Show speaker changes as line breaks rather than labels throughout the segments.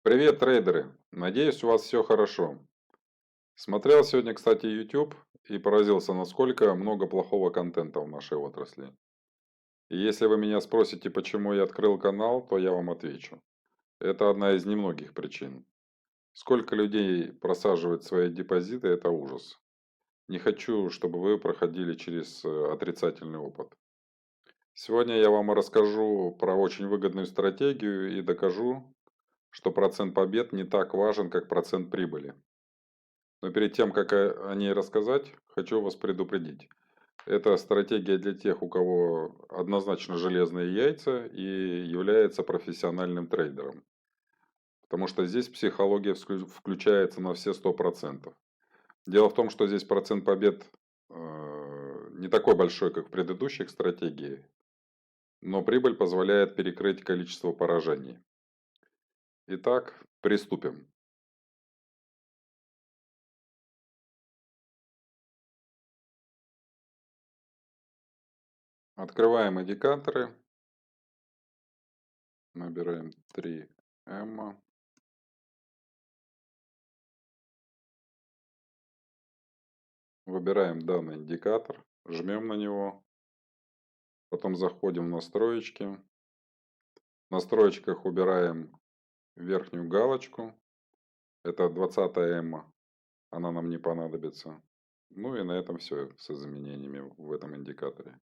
Привет, трейдеры! Надеюсь, у вас все хорошо. Смотрел сегодня, кстати, YouTube и поразился, насколько много плохого контента в нашей отрасли. И если вы меня спросите, почему я открыл канал, то я вам отвечу. Это одна из немногих причин. Сколько людей просаживает свои депозиты, это ужас. Не хочу, чтобы вы проходили через отрицательный опыт. Сегодня я вам расскажу про очень выгодную стратегию и докажу, что процент побед не так важен, как процент прибыли. Но перед тем, как о ней рассказать, хочу вас предупредить. Это стратегия для тех, у кого однозначно железные яйца и является профессиональным трейдером. Потому что здесь психология включается на все 100%. Дело в том, что здесь процент побед не такой большой, как в предыдущих стратегиях, но прибыль позволяет перекрыть количество поражений. Итак, приступим. Открываем индикаторы. Набираем 3М. Выбираем данный индикатор, жмем на него, потом заходим в настроечки. В настроечках убираем верхнюю галочку, это 20 М, она нам не понадобится. Ну и на этом все с изменениями в этом индикаторе.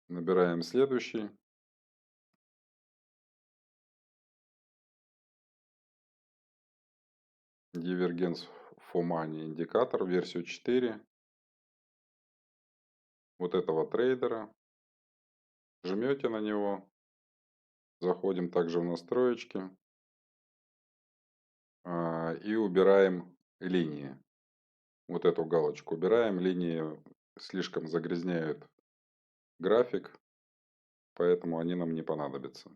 Набираем следующий. Divergence for Money индикатор, версию 4. Вот этого трейдера. Жмете на него. Заходим также в настроечки. И убираем линии. Вот эту галочку убираем. Линии слишком загрязняют график, поэтому они нам не понадобятся.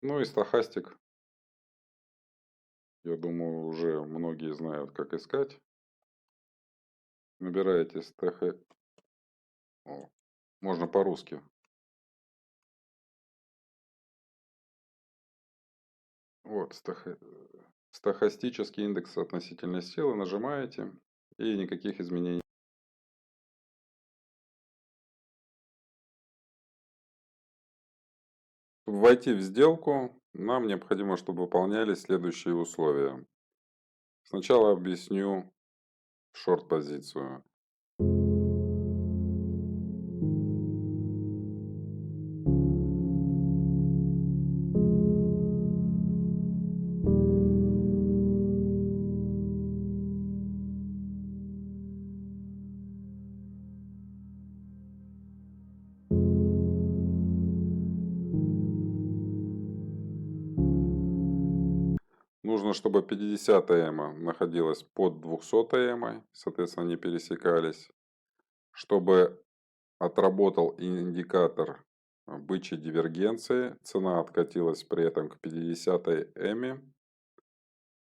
Ну и стохастик. Я думаю, уже многие знают, как искать. Набираете можно по-русски. Вот, стохастический индекс относительной силы. Нажимаете, и никаких изменений. Чтобы войти в сделку, нам необходимо, чтобы выполнялись следующие условия. Сначала объясню шорт-позицию. Нужно, чтобы 50 эма находилась под 200 эмой, соответственно, они пересекались. Чтобы отработал индикатор бычьей дивергенции, цена откатилась при этом к 50 эме.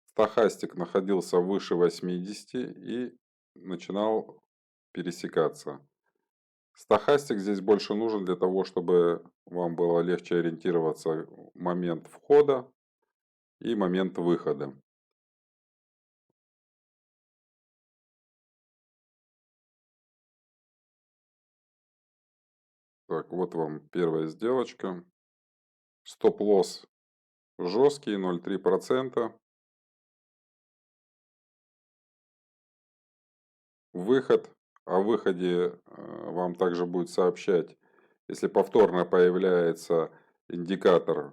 Стохастик находился выше 80 и начинал пересекаться. Стохастик здесь больше нужен для того, чтобы вам было легче ориентироваться в момент входа и момент выхода. Так, вот вам первая сделочка. Стоп-лосс жесткий, 0,3%. Выход. О выходе вам также будет сообщать, если повторно появляется индикатор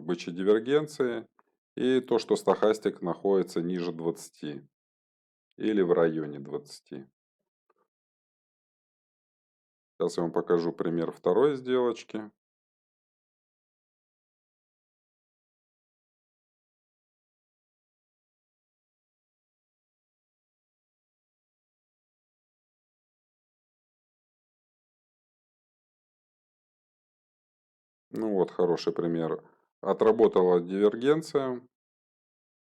бычьей дивергенции и то, что стохастик находится ниже 20 или в районе 20. Сейчас я вам покажу пример второй сделочки. Ну вот хороший пример. Отработала дивергенция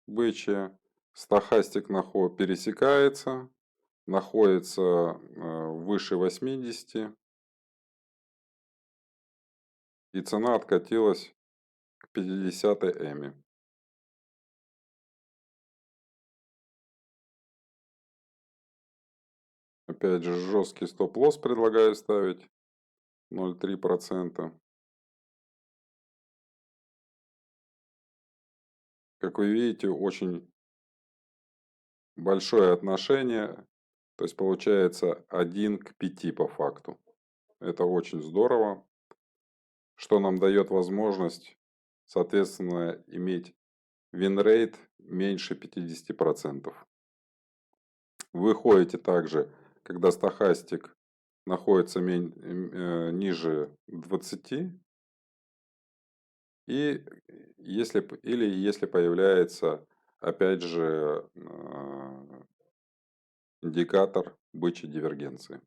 бычья, стохастик пересекается, находится выше 80, и цена откатилась к 50-й эми. Опять же, жесткий стоп-лосс предлагаю ставить 0,3%. Как вы видите, очень большое отношение, то есть получается 1 к 5 по факту. Это очень здорово, что нам дает возможность, соответственно, иметь винрейт меньше 50%. Вы ходите также, когда стохастик находится ниже 20, и если появляется, опять же, индикатор бычьей дивергенции.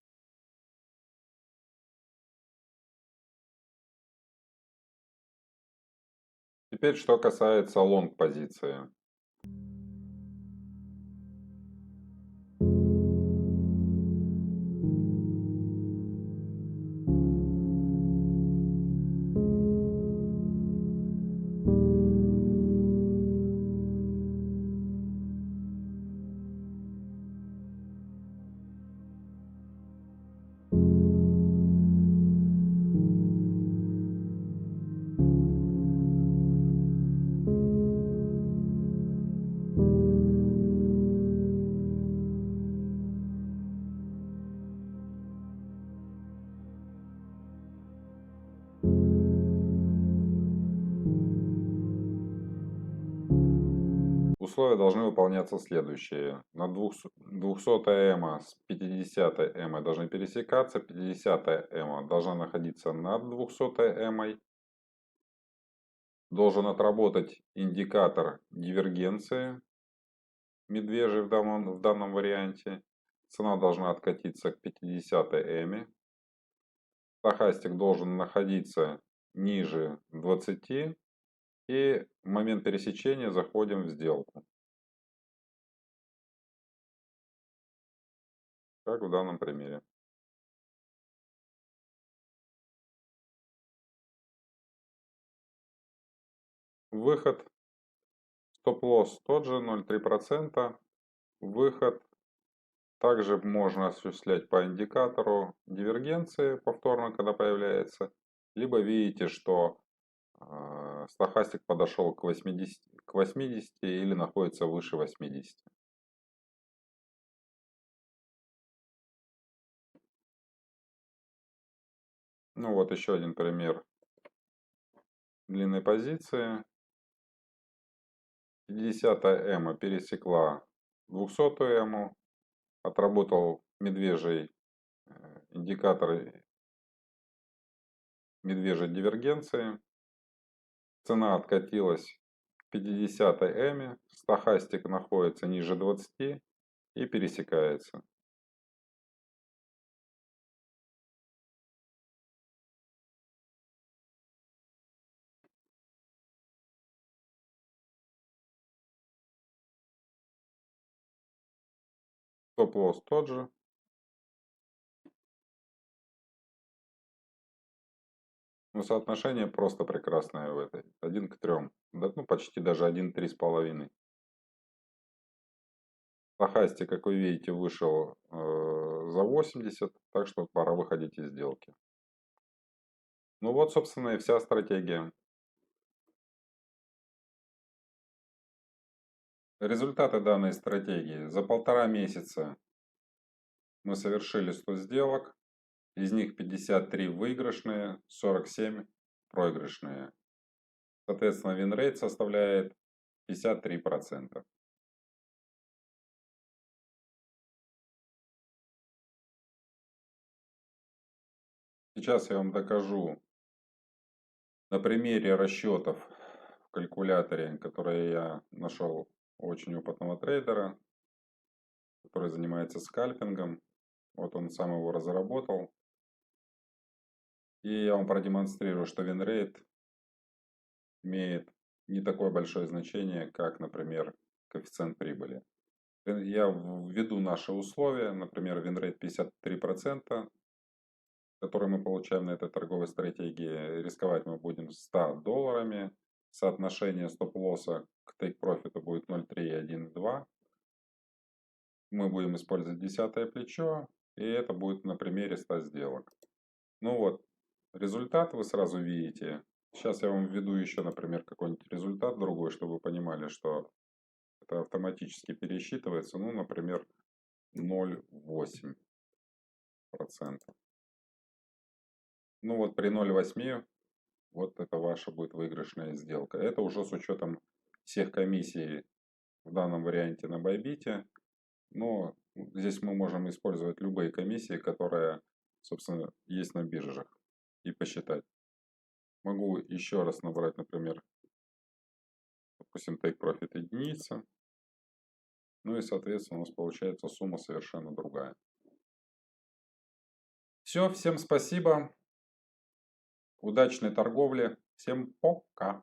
Теперь, что касается лонг позиции. Условия должны выполняться следующие. На 200 эмо с 50 эмо должны пересекаться. 50 эмо должна находиться над 200 эмой. Должен отработать индикатор дивергенции медвежий в данном варианте. Цена должна откатиться к 50 эме. Стохастик должен находиться ниже 20. И в момент пересечения заходим в сделку. Как в данном примере. Выход. Стоп-лосс тот же, 0,3%. Выход. Также можно осуществлять по индикатору дивергенции повторно, когда появляется. Либо видите, что стохастик подошел к 80 или находится выше 80. Ну вот еще один пример длинной позиции. 50 эма пересекла 200 эму. Отработал медвежий индикатор медвежьей дивергенции. Цена откатилась к 50 эме. Стохастик находится ниже 20 и пересекается. Стоп-лосс тот же. Но соотношение просто прекрасное в этой. 1 к 3. Да, ну, почти даже 1,3,5. Стохастик, как вы видите, вышел за 80, так что пора выходить из сделки. Ну вот, собственно, и вся стратегия. Результаты данной стратегии. За 1,5 месяца мы совершили 100 сделок. Из них 53 выигрышные, 47 проигрышные. Соответственно, винрейт составляет 53%. Сейчас я вам докажу на примере расчетов в калькуляторе, который я нашел у очень опытного трейдера, который занимается скальпингом. Вот он сам его разработал. И я вам продемонстрирую, что винрейт имеет не такое большое значение, как, например, коэффициент прибыли. Я введу наши условия, например, винрейт 53%, который мы получаем на этой торговой стратегии. Рисковать мы будем $100. соотношение стоп-лосса к тейк-профиту будет 0,3 и 1,2. Мы будем использовать 10-е плечо, и это будет на примере 100 сделок. Ну вот, результат вы сразу видите. Сейчас я вам введу еще, например, какой-нибудь результат другой, чтобы вы понимали, что это автоматически пересчитывается. Ну, например, 0,8%. Ну вот при 0,8 вот это ваша будет выигрышная сделка. Это уже с учетом всех комиссий в данном варианте на Bybit. Но здесь мы можем использовать любые комиссии, которые, собственно, есть на биржах, и посчитать. Могу еще раз набрать, например, допустим, take profit единица. Ну и, соответственно, у нас получается сумма совершенно другая. Все, всем спасибо. Удачной торговли. Всем пока.